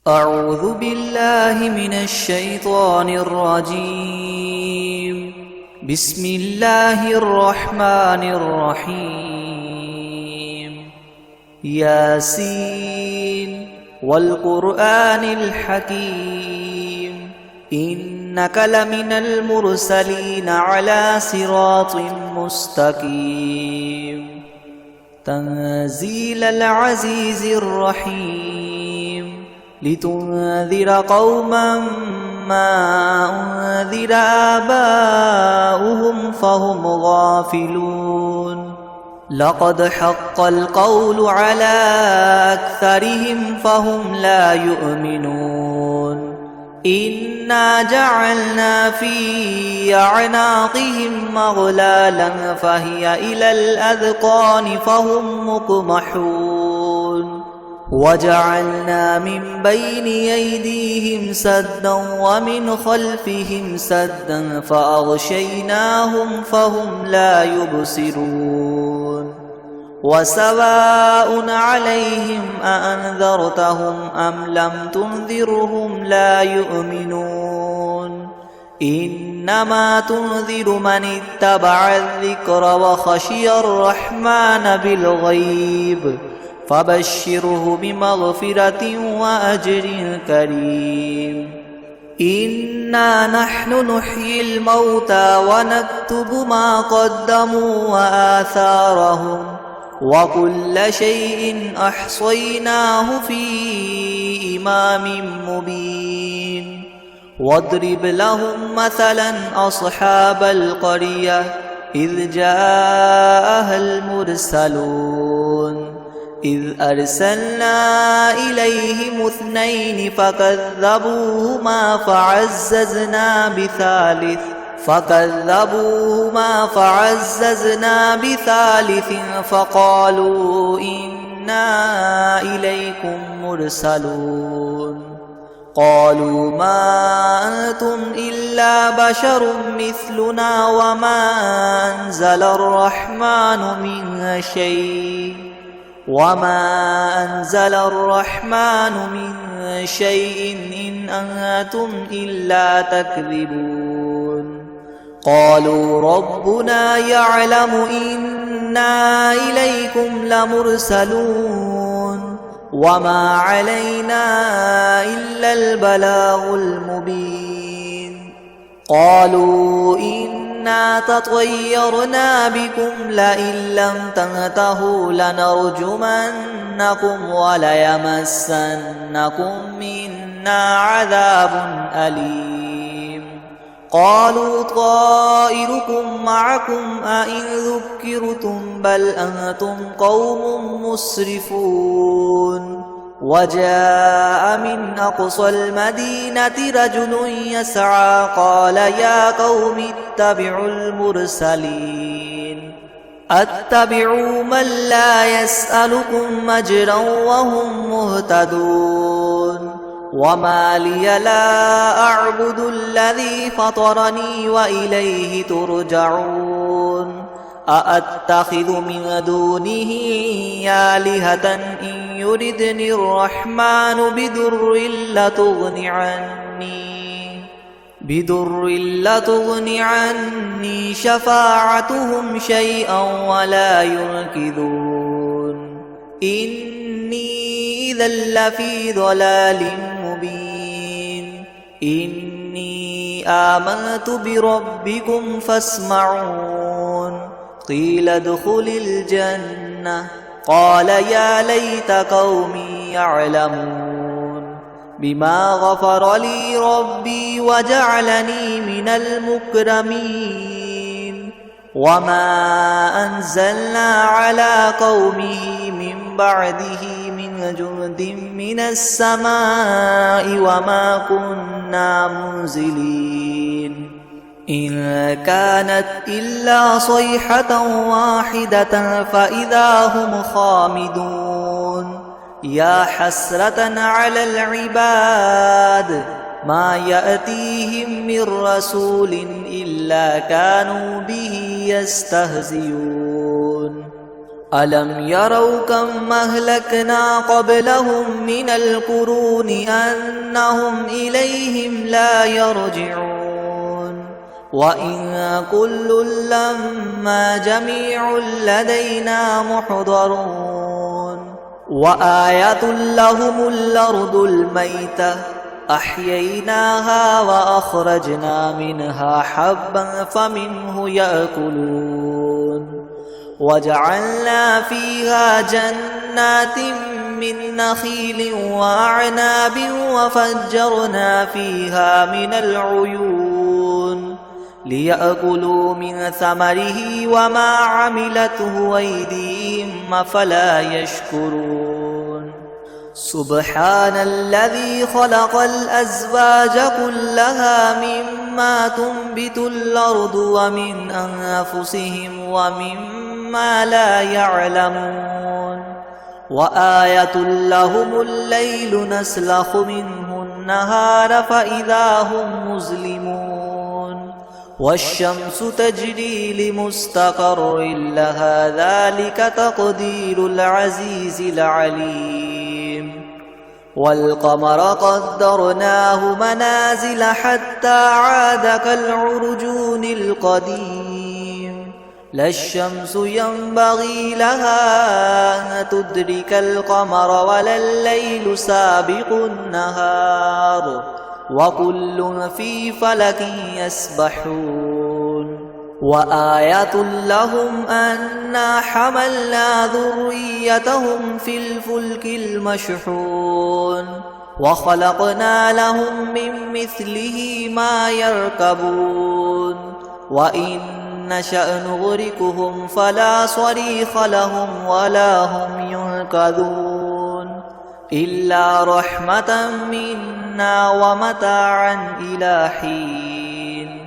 أعوذ بالله من الشيطان الرجيم. بسم الله الرحمن الرحيم. ياسين والقرآن الحكيم إنك لمن المرسلين على صراط مستقيم. تنزيل العزيز الرحيم لتنذر قوما ما أنذر آباؤهم فهم غافلون. لقد حق القول على أكثرهم فهم لا يؤمنون. إنا جعلنا في أعناقهم مغلالا فهي إلى الأذقان فهم مقمحون. وجعلنا من بين أيديهم سدا ومن خلفهم سدا فأغشيناهم فهم لا يبصرون. وسواء عليهم أأنذرتهم أم لم تنذرهم لا يؤمنون. إنما تنذر من اتبع الذكر وخشي الرحمن بالغيب فبشره بمغفرة وأجر كريم. إنا نحن نحيي الموتى ونكتب ما قدموا وآثارهم وكل شيء أحصيناه في إمام مبين. واضرب لهم مثلا أصحاب القرية إذ جاءها المرسلون إذ أرسلنا إليهم اثنين فكذبوهما فعززنا بثالث فقالوا إنا إليكم مرسلون. قالوا ما أنتم إلا بشر مثلنا وما أنزل الرحمن من شيء إن أنتم إلا تكذبون. قالوا ربنا يعلم إنا إليكم لمرسلون وما علينا إلا البلاغ المبين. قالوا إنا تطيرنا بكم لئن لم تنتهوا لنرجمنكم وليمسنكم منا عذاب أليم. قالوا طائركم معكم أئن ذكرتم بل أنتم قوم مسرفون. وجاء من أقصى المدينة رجل يسعى قال يا قوم اتبعوا المرسلين أتبعوا من لا يسألكم أجرا وهم مهتدون. وما لي لا أعبد الذي فطرني وإليه ترجعون. أأتخذ من دونه آلهة إن يردني الرحمن بدر لتغن عني شفاعتهم شيئا ولا ينقذون. إني إذا لفي ضلال مبين. إني آمنت بربكم فاسمعون. قيل ادخل الجنة قال يا ليت قومي يعلمون بما غفر لي ربي وجعلني من المكرمين. وما أنزلنا على قومه من بعده من جند من السماء وما كنا منزلين. إن كانت إلا صيحة واحدة فإذا هم خامدون. يا حسرة على العباد ما يأتيهم من رسول إلا كانوا به يستهزئون. ألم يروا كم أهلكنا قبلهم من القرون أنهم إليهم لا يرجعون وإن كل لما جميع لدينا محضرون وآية لهم الأرض الميتة أحييناها وأخرجنا منها حبا فمنه يأكلون وجعلنا فيها جنات من نخيل وأعناب وفجرنا فيها من العيون ليأكلوا من ثمره وما عملته أيديهم أفلا يشكرون سبحان الذي خلق الأزواج كلها مما تنبت الأرض ومن أنفسهم ومما لا يعلمون وآية لهم الليل نسلخ منه النهار فإذا هم مظلمون والشمس تجري لمستقر لها ذلك تقدير العزيز العليم والقمر قدرناه منازل حتى عاد كالعرجون القديم لا الشمس ينبغي لها أن تدرك القمر ولا الليل سابق النهار وكل في فلك يسبحون وآية لهم أنا حملنا ذريتهم في الفلك المشحون وخلقنا لهم من مثله ما يركبون وإن نشأ نغرقهم فلا صريخ لهم ولا هم ينقذون إلا رحمة منا ومتاعا إلى حين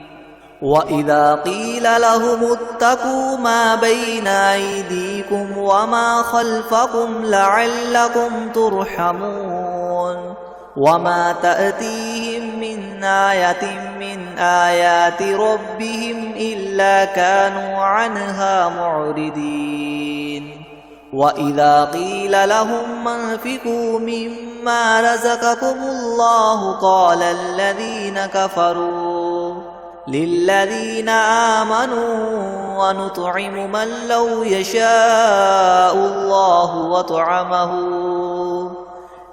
وإذا قيل لهم اتقوا ما بين أيديكم وما خلفكم لعلكم ترحمون وما تأتيهم من آية من آيات ربهم إلا كانوا عنها معرضين وإذا قيل لهم انفقوا مما رزقكم الله قال الذين كفروا للذين آمنوا ونطعم من لو يشاء الله وطعمه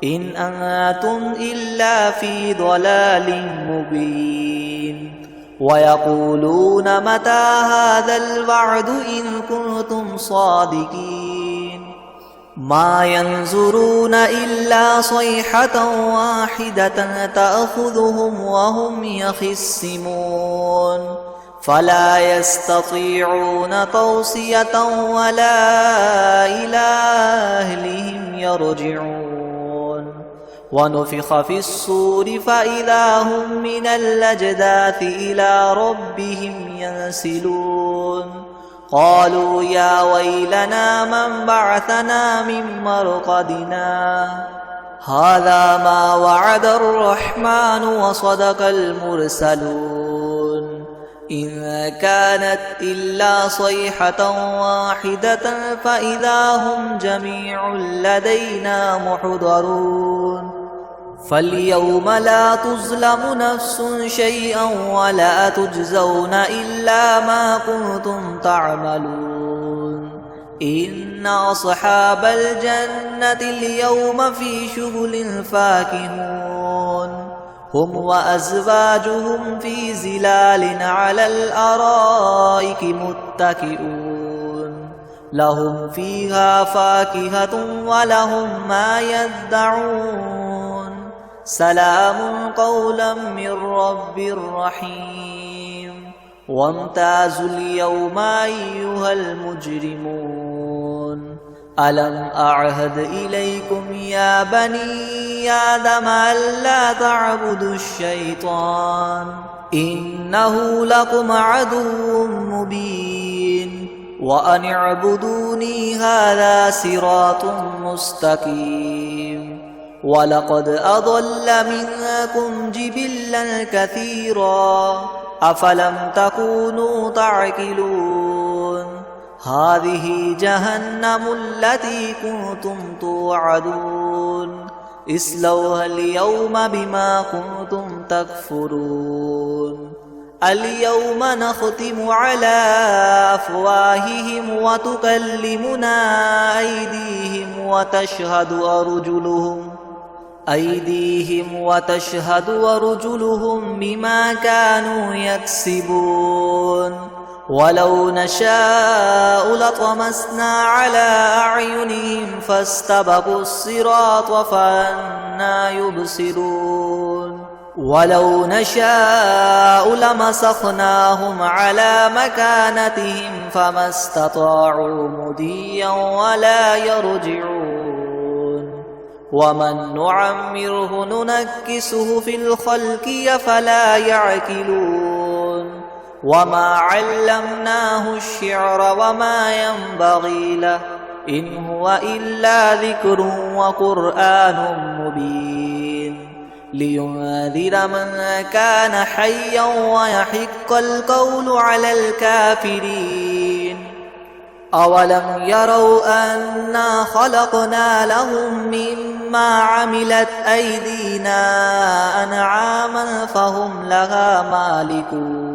إن أنتم إلا في ضلال مبين ويقولون متى هذا الوعد إن كنتم صادقين ما ينظرون إلا صيحة واحدة تأخذهم وهم يخصمون فلا يستطيعون توصية ولا إلى أهلهم يرجعون ونفخ في الصور فإذا هم من الأجداث إلى ربهم ينسلون قالوا يا ويلنا من بعثنا من مرقدنا هذا ما وعد الرحمن وصدق المرسلون إن كانت إلا صيحة واحدة فإذا هم جميع لدينا محضرون فاليوم لا تظلم نفس شيئا ولا تجزون إلا ما كنتم تعملون إن أصحاب الجنة اليوم في شغل فاكهون هم وأزواجهم في ظلال على الأرائك متكئون لهم فيها فاكهة ولهم ما يدعون سلام قولا من رب رحيم وامتازوا اليوم أيها المجرمون ألم أعهد إليكم يا بني آدم ألا تعبدوا الشيطان إنه لكم عدو مبين وأن اعبدوني هذا صراط مستقيم ولقد أضل منكم جبلا كثيرا أفلم تكونوا تعقلون هذه جهنم التي كنتم توعدون اصلوها اليوم بما كنتم تكفرون اليوم نختم على أفواههم وتكلمنا أيديهم وتشهد أرجلهم بما كانوا يكسبون ولو نشاء لطمسنا على أعينهم فاستبقوا الصراط فأنى يبصرون ولو نشاء لمسخناهم على مكانتهم فما استطاعوا مضيا ولا يرجعون ومن نعمره ننكسه في الخلق أفلا يعقلون وما علمناه الشعر وما ينبغي له إن هو إلا ذكر وقرآن مبين لينذر من كان حيا ويحق القول على الكافرين أولم يروا أنا خلقنا لهم مما عملت أيدينا أنعاما فهم لها مالكون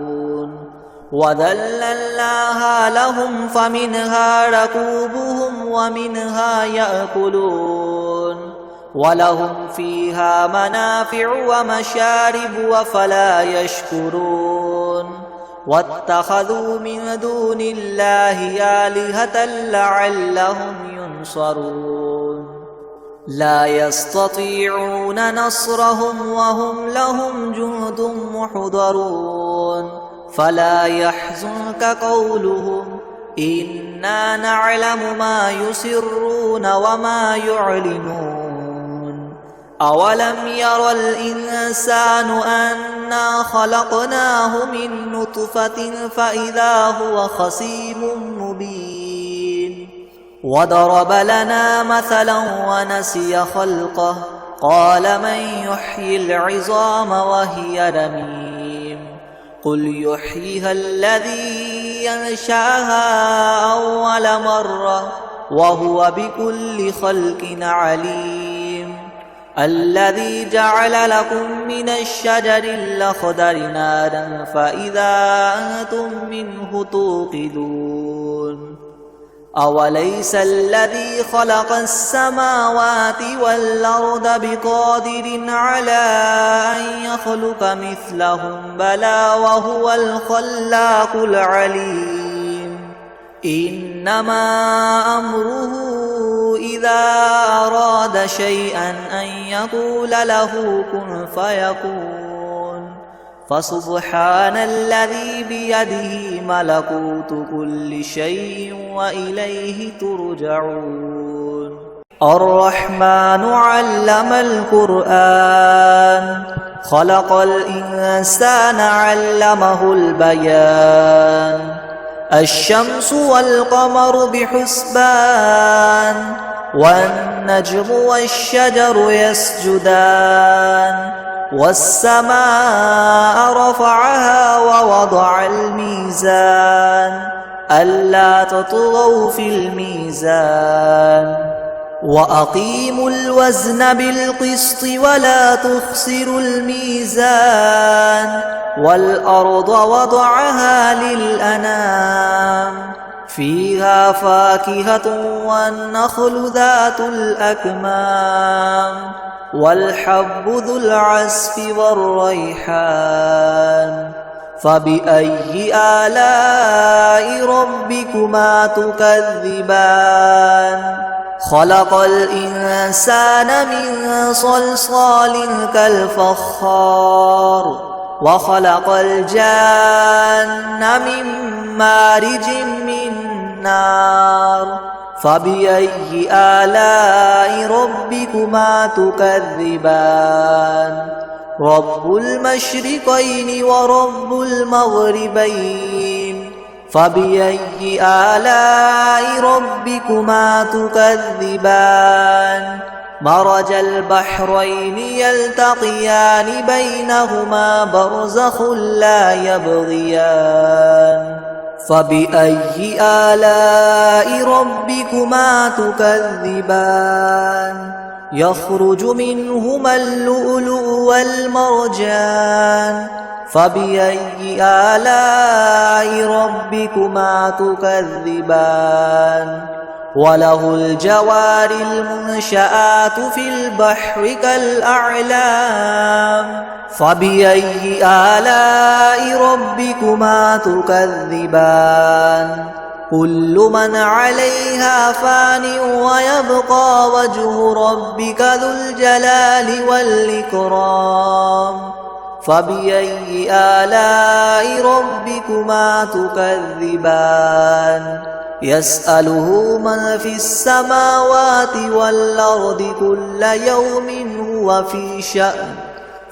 وذللناها لهم فمنها ركوبهم ومنها يأكلون ولهم فيها منافع ومشارب أفلا يشكرون واتخذوا من دون الله آلهة لعلهم ينصرون لا يستطيعون نصرهم وهم لهم جند محضرون فلا يحزنك قولهم إنا نعلم ما يسرون وما يعلنون أولم ير الإنسان أنا خلقناه من نطفة فإذا هو خصيم مبين وضرب لنا مثلا ونسي خلقه قال من يحيي العظام وهي رميم قل يحييها الذي ينشأها أول مرة وهو بكل خلق عليم الذي جعل لكم من الشجر الأخضر نارا فإذا أنتم منه توقدون أوليس الذي خلق السماوات والأرض بقادر على أن يخلق مثلهم بلى وهو الخلاق العليم إنما أمره إذا أراد شيئا أن يقول له كن فيكون فسبحان الذي بيده ملكوت كل شيء وإليه ترجعون الرحمن علم القرآن خلق الإنسان علمه البيان الشمس والقمر بحسبان والنجم والشجر يسجدان والسماء رفعها ووضع الميزان ألا تطغوا في الميزان وأقيموا الوزن بالقسط ولا تخسروا الميزان والأرض وضعها للأنام فيها فاكهة والنخل ذات الأكمام والحب ذو العصف والريحان فبأي آلاء ربكما تكذبان خلق الإنسان من صلصال كالفخار وخلق الجان من مارج من نار فبأي آلاء ربكما تكذبان رب المشرقين ورب المغربين فبأي آلاء ربكما تكذبان مرج البحرين يلتقيان بينهما برزخ لا يبغيان فبأي آلاء ربكما تكذبان يخرج منهما اللؤلؤ والمرجان فبأي آلاء ربكما تكذبان وله الجوار المنشآت في البحر كالأعلام فبأي آلاء ربكما تكذبان كل من عليها فان ويبقى وجه ربك ذو الجلال والإكرام فبأي آلاء ربكما تكذبان يسأله من في السماوات والأرض كل يوم هو في شأن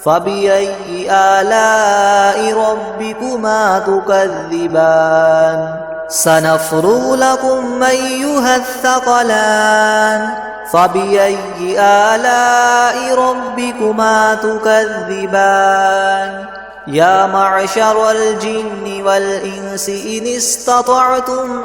فبأي آلاء ربكما تكذبان سنفرغ لكم أيها الثقلان فبأي آلاء ربكما تكذبان يا معشر الجن والإنس إن استطعتم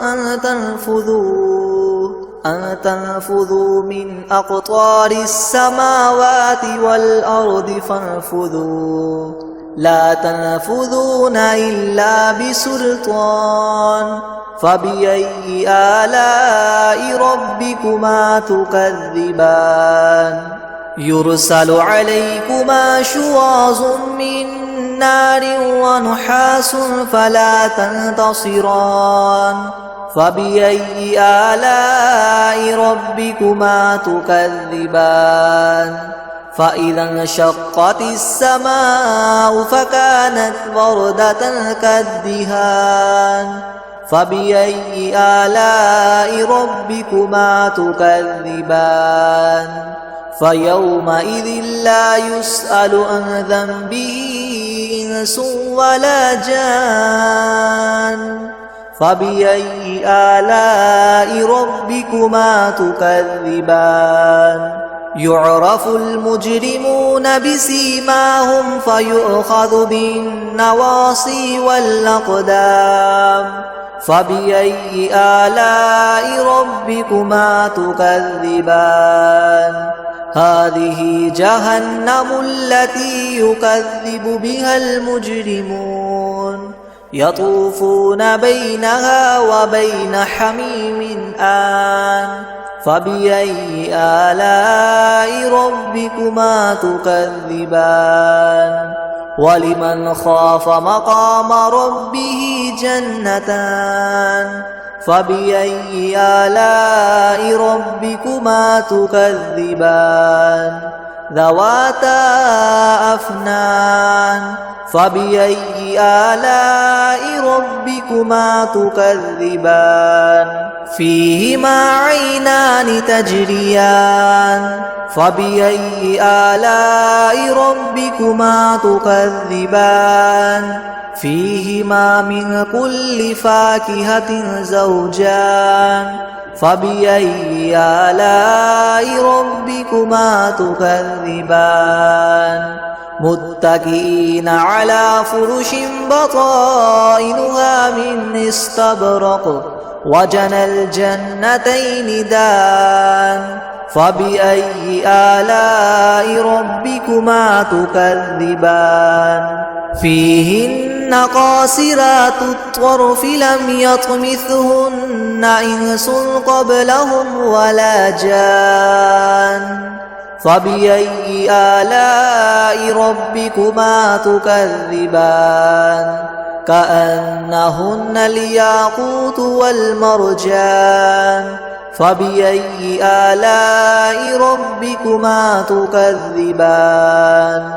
أن تنفذوا من أقطار السماوات والأرض فانفذوا لا تنفذون إلا بسلطان فبأي آلاء ربكما تكذبان يرسل عليكما شواظ من نار ونحاس فلا تنتصران فبأي آلاء ربكما تكذبان فإذا انشقت السماء فكانت وردة كالدهان فبأي آلاء ربكما تكذبان فيومئذ لا يسأل عن ذنبه إنس ولا جان فبأي آلاء ربكما تكذبان يعرف المجرمون بسيماهم فيؤخذ بالنواصي والأقدام فبأي آلاء ربكما تكذبان هذه جهنم التي يكذب بها المجرمون يطوفون بينها وبين حميم آن فبأي آلاء ربكما تكذبان ولمن خاف مقام ربه جنتان فبأي آلاء ربكما تكذبان ذواتا أفنان فبأي آلاء ربكما تكذبان فيهما عينان تجريان فبأي آلاء ربكما تكذبان فيهما من كل فاكهة زوجان فبأي آلاء ربكما تكذبان متكئين على فرش بطائنها من استبرق وجنى الجنتين دان فبأي آلاء ربكما تكذبان فيهن قاصرات الطرف لم يطمثهن إنس قبلهم ولا جان فبأي آلاء ربكما تكذبان كأنهن الياقوت والمرجان فبأي آلاء ربكما تكذبان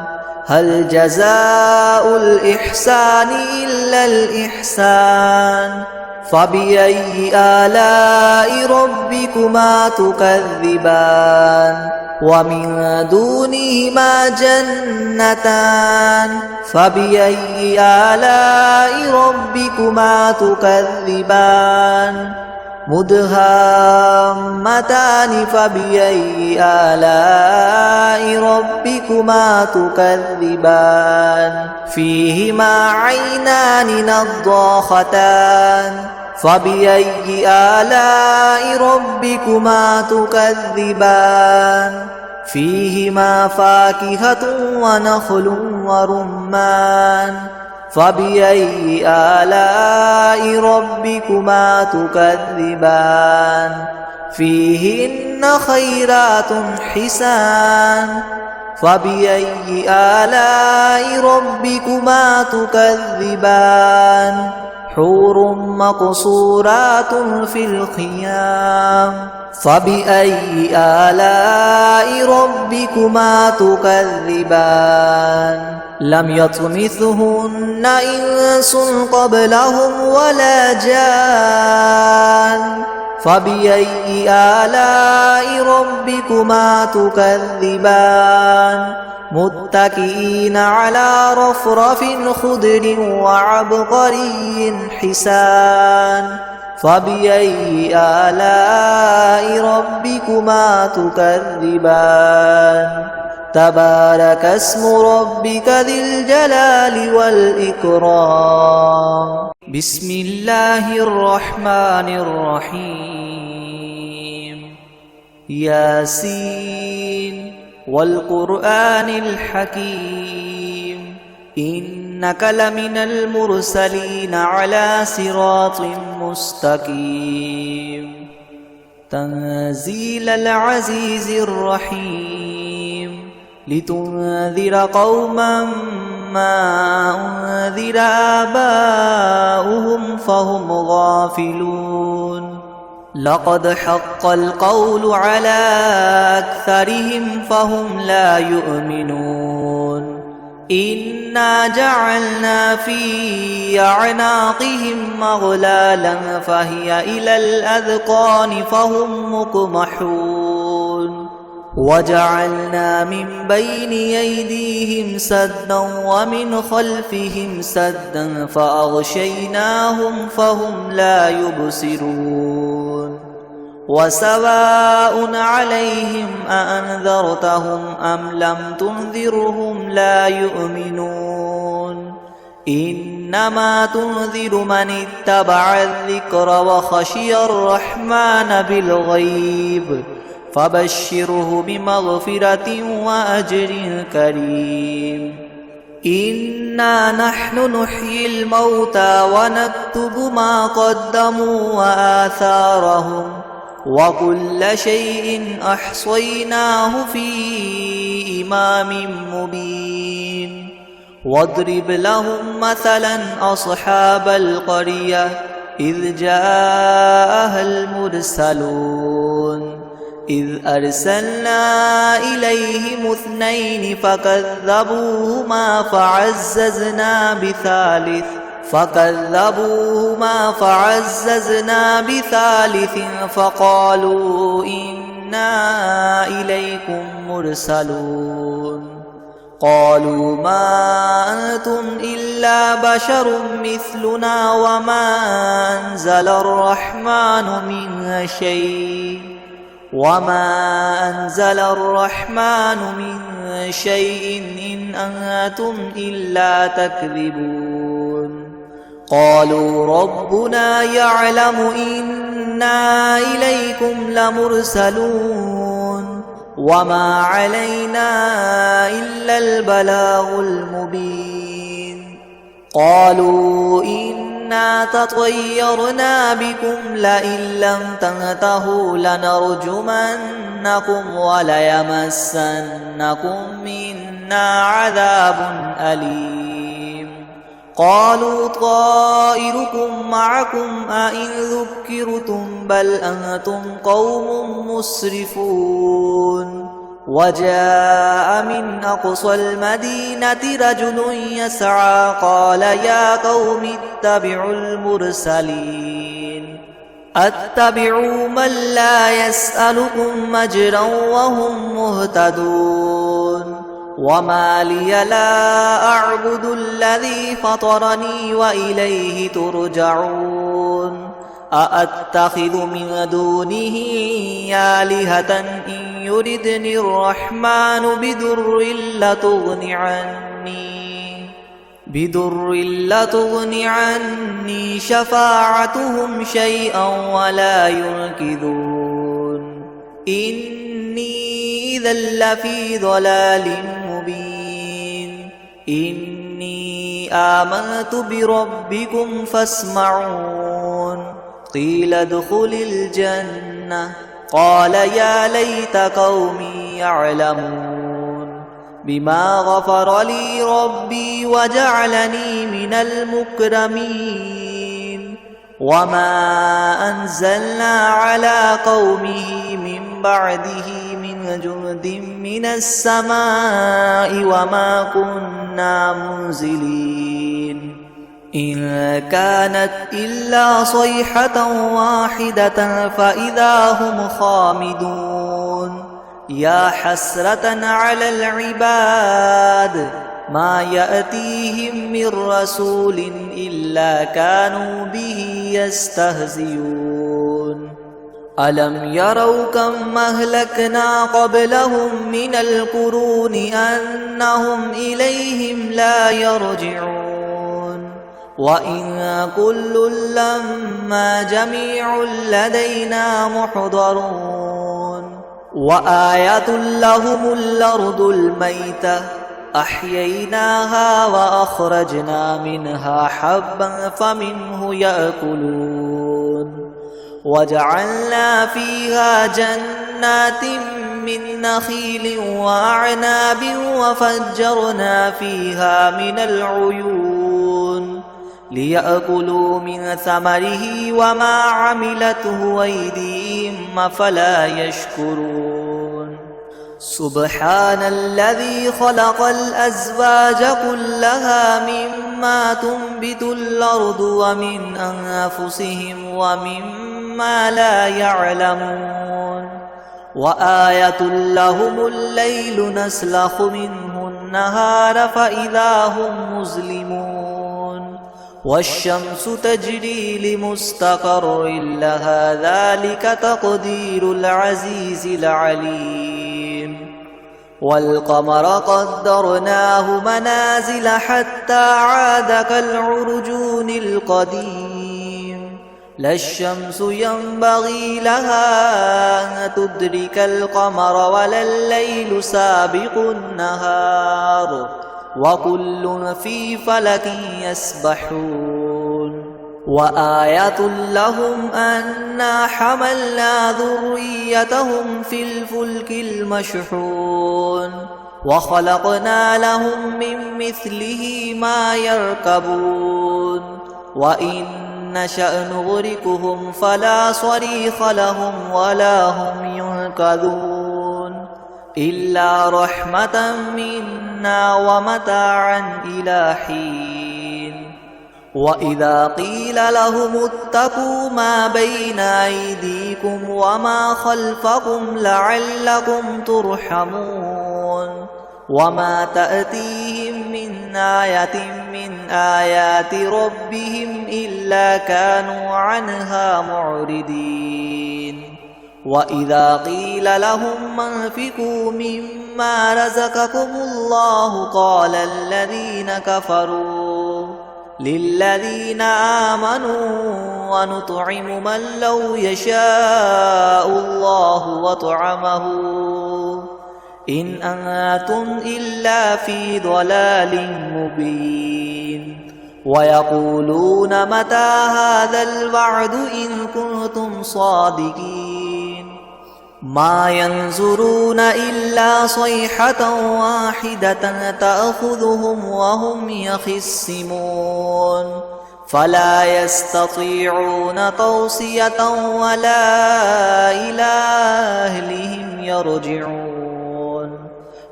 هل جزاء الإحسان إلا الإحسان فبأي آلاء ربكما تكذبان ومن دونهما جنتان فبأي آلاء ربكما تكذبان مدهامتان فبأي آلاء ربكما تكذبان فيهما عينان نضاختان فبأي آلاء ربكما تكذبان فيهما فاكهة ونخل ورمان فبأي آلاء ربكما تكذبان فيهن خيرات حسان فبأي آلاء ربكما تكذبان حور مقصورات في الخيام فبأي آلاء ربكما تكذبان لم يطمثهن إنس قبلهم ولا جان فبأي آلاء ربكما تكذبان متكئين على رفرف خضر وعبقري حسان فبأي آلاء ربكما تكذبان تبارك اسم ربك ذي الجلال والإكرام بسم الله الرحمن الرحيم ياسين والقرآن الحكيم إنك لمن المرسلين على صراط مستقيم تنزيل العزيز الرحيم لتنذر قوما ما أنذر آباؤهم فهم غافلون لقد حق القول على أكثرهم فهم لا يؤمنون إنا جعلنا في أعناقهم مغلالا فهي إلى الأذقان فهم مقمحون وجعلنا من بين أيديهم سدا ومن خلفهم سدا فأغشيناهم فهم لا يبصرون وسواء عليهم أأنذرتهم أم لم تنذرهم لا يؤمنون إنما تنذر من اتبع الذكر وخشي الرحمن بالغيب فبشره بمغفرة وأجر كريم إنا نحن نحيي الموتى ونكتب ما قدموا وآثارهم وكل شيء أحصيناه في إمام مبين واضرب لهم مثلا أصحاب القرية إذ جاءها المرسلون إذ أرسلنا إليهم اثنين فكذبوهما فعززنا بثالث فقالوا إنا إليكم مرسلون قالوا ما أنتم إلا بشر مثلنا وما أنزل الرحمن من شيء إن أنتم إلا تكذبون قالوا ربنا يعلم إنا إليكم لمرسلون وما علينا إلا البلاغ المبين قالوا إنا تطيرنا بكم لئن لم تنتهوا لنرجمنكم وليمسنكم منا عذاب أليم قالوا طائركم معكم أئن ذكرتم بل أنتم قوم مسرفون وجاء من أقصى المدينة رجل يسعى قال يا قوم اتبعوا المرسلين أتبعوا من لا يسألكم أجرا وهم مهتدون وما لي لا أعبد الذي فطرني وإليه ترجعون أأتخذ من دونه آلهة إن يردني الرحمن بضر لتغن عني شفاعتهم شيئا ولا ينقذون إني إذا لفي ضلال مبين إني آمنت بربكم فاسمعون قيل ادخل الجنة قال يا ليت قومي يعلمون بما غفر لي ربي وجعلني من المكرمين وما أنزلنا على قومه من بعده من جند من السماء وما كنا منزلين إن كانت إلا صيحة واحدة فإذا هم خامدون يا حسرة على العباد ما يأتيهم من رسول إلا كانوا به يستهزئون ألم يروا كم أهلكنا قبلهم من القرون أنهم إليهم لا يرجعون وإن كل لما جميع لدينا محضرون وآية لهم الأرض الميتة أحييناها وأخرجنا منها حبا فمنه يأكلون وجعلنا فيها جنات من نخيل وأعناب وفجرنا فيها من العيون ليأكلوا من ثمره وما عملته أيديهم أفلا يشكرون سبحان الذي خلق الأزواج كلها مما تنبت الأرض ومن أنفسهم ومما لا يعلمون وآية لهم الليل نسلخ منه النهار فإذا هم مظلمون والشمس تجري لمستقر لها ذلك تقدير العزيز العليم والقمر قدرناه منازل حتى عاد كالعرجون القديم لا الشمس ينبغي لها أن تدرك القمر ولا الليل سابق النهار وكل في فلك يسبحون وآية لهم أنا حملنا ذريتهم في الفلك المشحون وخلقنا لهم من مثله ما يركبون وإن نشأ نغرقهم فلا صريخ لهم ولا هم ينقذون إلا رحمة منا ومتاعا إلى حين وإذا قيل لهم اتقوا ما بين أيديكم وما خلفكم لعلكم ترحمون وما تأتيهم من آية من آيات ربهم إلا كانوا عنها معرضين وإذا قيل لهم انفقوا مما رزقكم الله قال الذين كفروا للذين آمنوا ونطعم من لو يشاء الله وطعمه إن أنتم إلا في ضلال مبين ويقولون متى هذا الوعد إن كنتم صادقين ما ينظرون إلا صيحة واحدة تأخذهم وهم يخصمون فلا يستطيعون توصية ولا إلى أهلهم يرجعون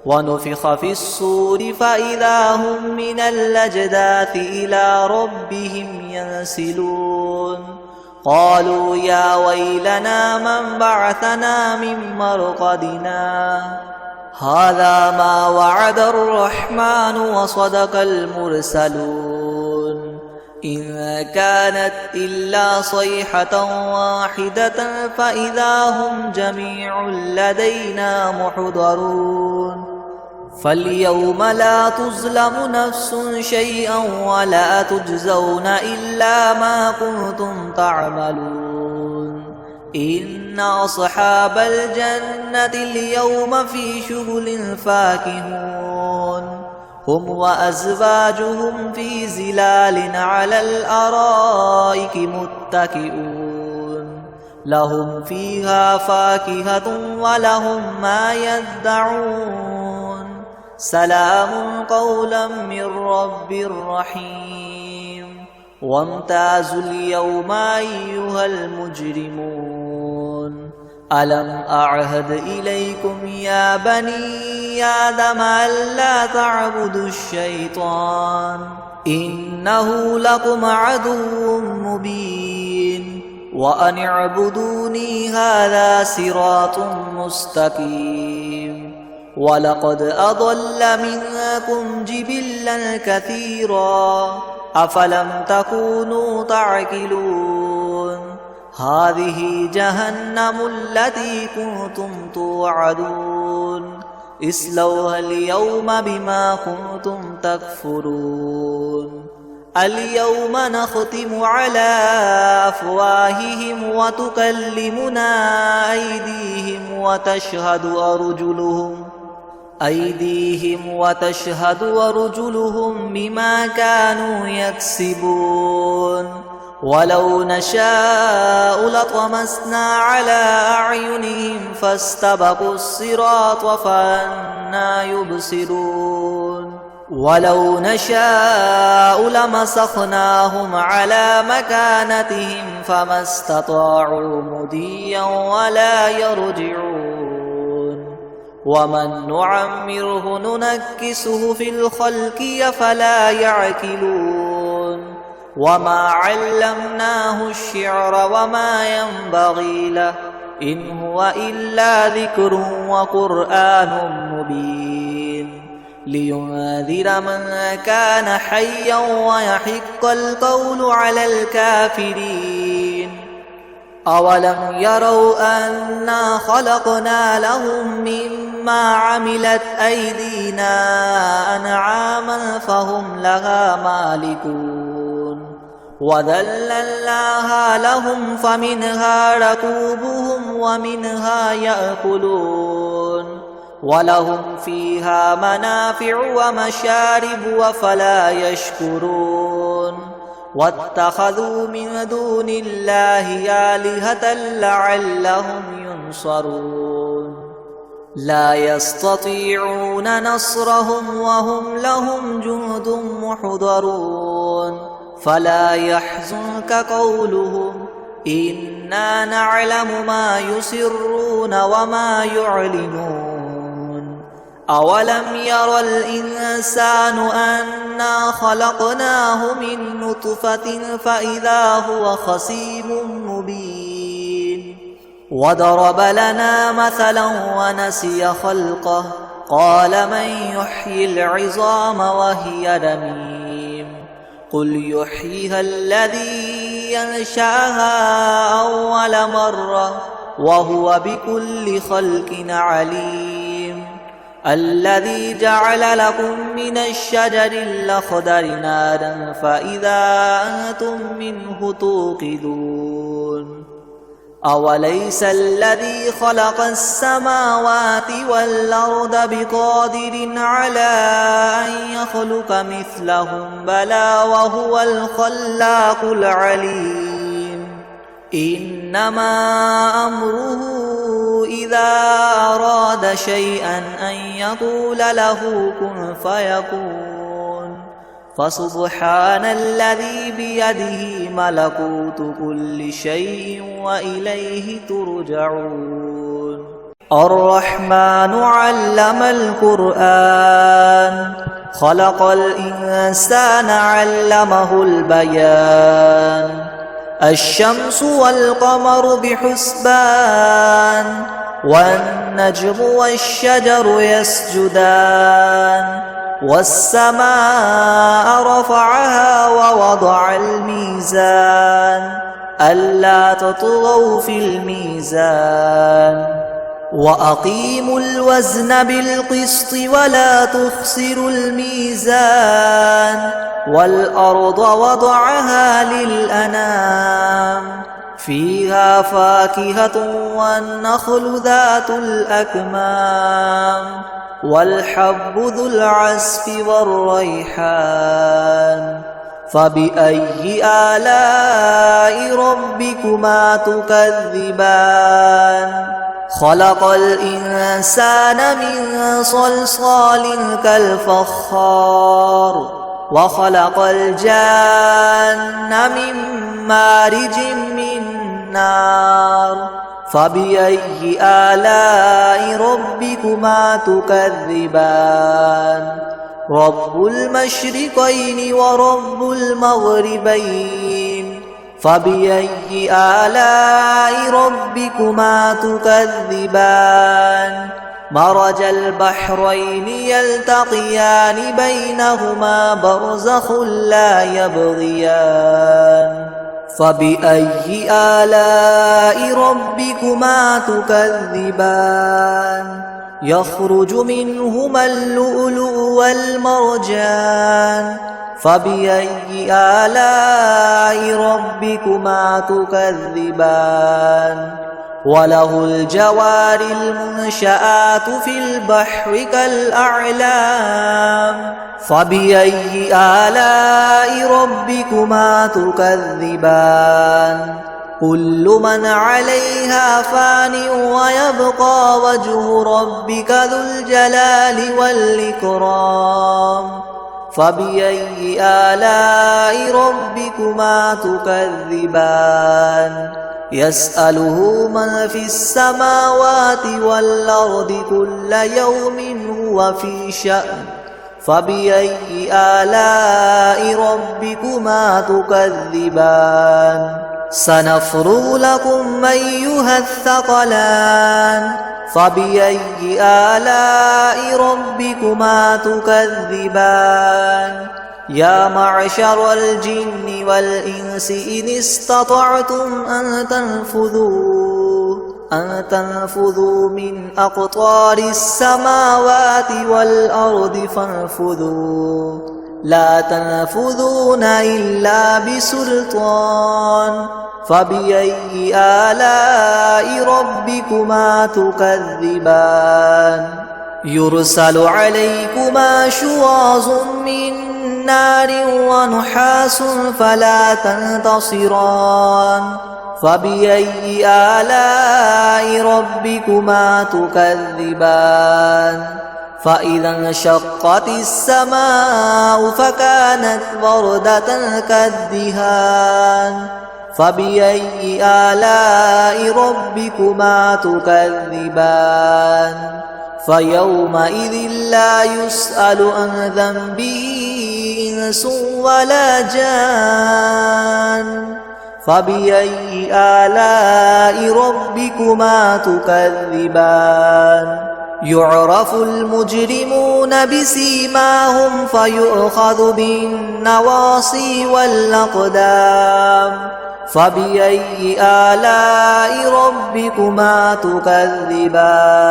ونفخ في الصور فإذا هم من الأجداث إلى ربهم ينسلون قالوا يا ويلنا من بعثنا من مرقدنا هذا ما وعد الرحمن وصدق المرسلون إن كانت إلا صيحة واحدة فإذا هم جميع لدينا محضرون فاليوم لا تظلم نفس شيئا ولا تجزون إلا ما كنتم تعملون إن أصحاب الجنة اليوم في شغل فاكهون هم وأزواجهم في زلال على الأرائك متكئون لهم فيها فاكهة ولهم ما يدعون سلام قولا من رب رحيم وامتازوا اليوم أيها المجرمون ألم أعهد إليكم يا بني آدم ألا تعبدوا الشيطان إنه لكم عدو مبين وأن اعبدوني هذا صراط مستقيم ولقد أضل منكم جبلا كثيرا أفلم تكونوا تعقلون هذه جهنم التي كنتم توعدون اصلوها اليوم بما كنتم تكفرون اليوم نختم على أفواههم وتكلمنا أيديهم وتشهد أرجلهم بما كانوا يكسبون ولو نشاء لطمسنا على أعينهم فاستبقوا الصراط فأنى يبصرون ولو نشاء لمسخناهم على مكانتهم فما استطاعوا مضيا ولا يرجعون ومن نعمره ننكسه في الخلق أفلا يعقلون وما علمناه الشعر وما ينبغي له إن هو إلا ذكر وقرآن مبين لينذر من كان حيا ويحق القول على الكافرين أولم يروا أنا خلقنا لهم مما عملت أيدينا أنعاما فهم لها مالكون وذللناها لهم فمنها ركوبهم ومنها يأكلون ولهم فيها منافع ومشارب أفلا يشكرون واتخذوا من دون الله آلهة لعلهم ينصرون لا يستطيعون نصرهم وهم لهم جند محضرون فلا يحزنك قولهم إنا نعلم ما يسرون وما يعلنون أولم ير الإنسان أنا خلقناه من نطفة فإذا هو خصيم مبين وضرب لنا مثلا ونسي خلقه قال من يحيي العظام وهي رميم قل يحييها الذي ينشأها أول مرة وهو بكل خلق عليم الذي جعل لكم من الشجر الأخضر نارا فإذا أنتم منه توقدون أوليس الذي خلق السماوات والأرض بقادر على أن يخلق مثلهم بلى وهو الخلاق العليم إنما أمره إذا أراد شيئا أن يقول له كن فيكون فسبحان الذي بيده ملكوت كل شيء وإليه ترجعون الرحمن علم القرآن خلق الإنسان علمه البيان الشمس والقمر بحسبان والنجم والشجر يسجدان والسماء رفعها ووضع الميزان ألا تطغوا في الميزان وأقيموا الوزن بالقسط ولا تخسروا الميزان والأرض وضعها للأنام فيها فاكهة والنخل ذات الأكمام والحب ذو العصف والريحان فبأي آلاء ربكما تكذبان خلق الإنسان من صلصال كالفخار وخلق الجان من مارج من نار فبأي آلاء ربكما تكذبان رب المشرقين ورب المغربين فبأي آلاء ربكما تكذبان مرج البحرين يلتقيان بينهما برزخ لا يبغيان فبأي آلاء ربكما تكذبان يخرج منهما اللؤلؤ والمرجان فبأي آلاء ربكما تكذبان وله الجوار المنشآت في البحر كالأعلام فبأي آلاء ربكما تكذبان كل من عليها فان ويبقى وجه ربك ذو الجلال والإكرام فبأي آلاء ربكما تكذبان يسأله من في السماوات والأرض كل يوم هو في شأن فبأي آلاء ربكما تكذبان سنفرغ لكم أيها الثقلان فبأي آلاء ربكما تكذبان يا معشر الجن والإنس إن استطعتم أن تنفذوا من أقطار السماوات والأرض فانفذوا لا تنفذون إلا بسلطان فبأي آلاء ربكما تكذبان يرسل عليكما شواظ من نار ونحاس فلا تنتصران فبأي آلاء ربكما تكذبان فإذا انشقت السماء فكانت وردة كالدهان فبأي آلاء ربكما تكذبان فيومئذ لا يسأل عن ذنبه إنس ولا جان فبأي آلاء ربكما تكذبان يعرف المجرمون بسيماهم فيؤخذ بالنواصي والأقدام فبأي آلاء ربكما تكذبان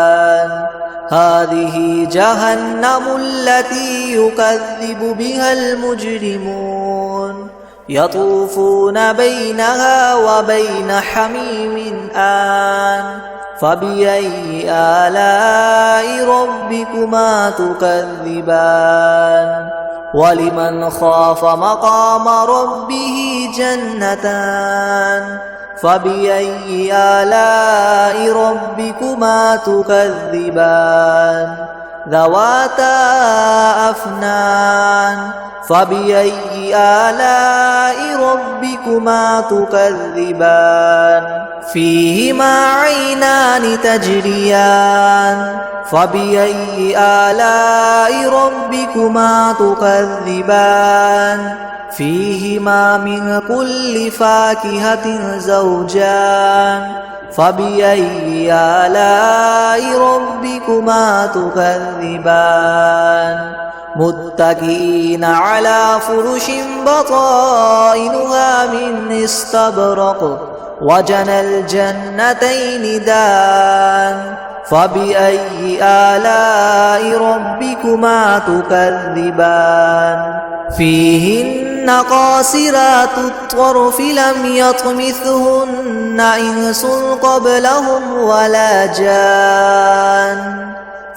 هذه جهنم التي يكذب بها المجرمون يطوفون بينها وبين حميم آن فبأي آلاء ربكما تكذبان ولمن خاف مقام ربه جنتان فبأي آلاء ربكما تكذبان ذواتا أفنان فبأي آلاء ربكما تكذبان فيهما عينان تجريان فبأي آلاء ربكما تكذبان فيهما من كل فاكهة زوجان فبأي آلاء ربكما تكذبان متكئين على فرش بطائنها من استبرق وجنى الجنتين دان فبأي آلاء ربكما تكذبان فيهن قاصرات الطرف لم يطمثهن إنس قبلهم ولا جان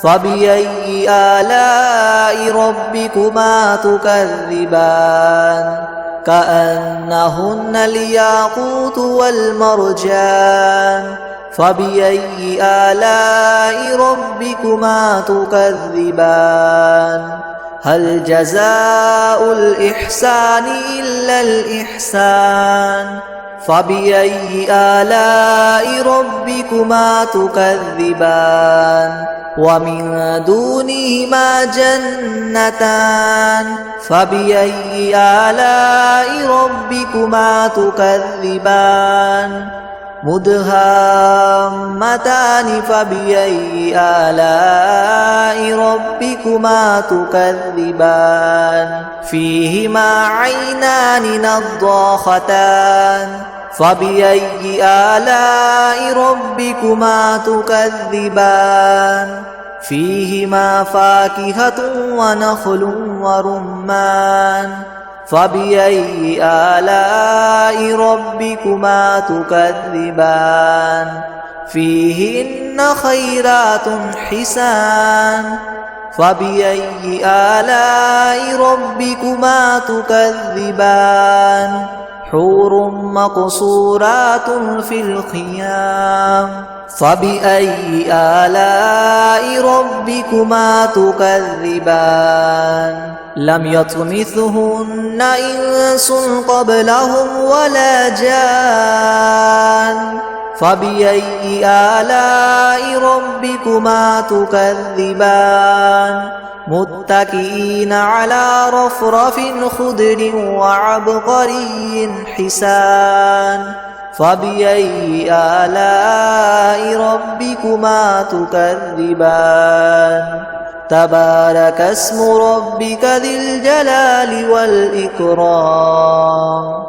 فبأي آلاء ربكما تكذبان كأنهن الياقوت والمرجان فبأي آلاء ربكما تكذبان هل جزاء الإحسان إلا الإحسان فبأي آلاء ربكما تكذبان ومن دونهما جنتان فبأي آلاء ربكما تكذبان مدهامتان فبأي آلاء ربكما تكذبان فيهما عينان نضاختان فبأي آلاء ربكما تكذبان فيهما فاكهة ونخل ورمان فبأي آلاء ربكما تكذبان فيهن خيرات حسان فبأي آلاء ربكما تكذبان حور مقصورات في الخيام فبأي آلاء ربكما تكذبان لم يطمثهن إنس قبلهم ولا جان فبأي آلاء ربكما تكذبان متكئين على رفرف خضر وعبقري حسان فبأي آلاء ربكما تكذبان تبارك اسم ربك ذي الجلال والإكرام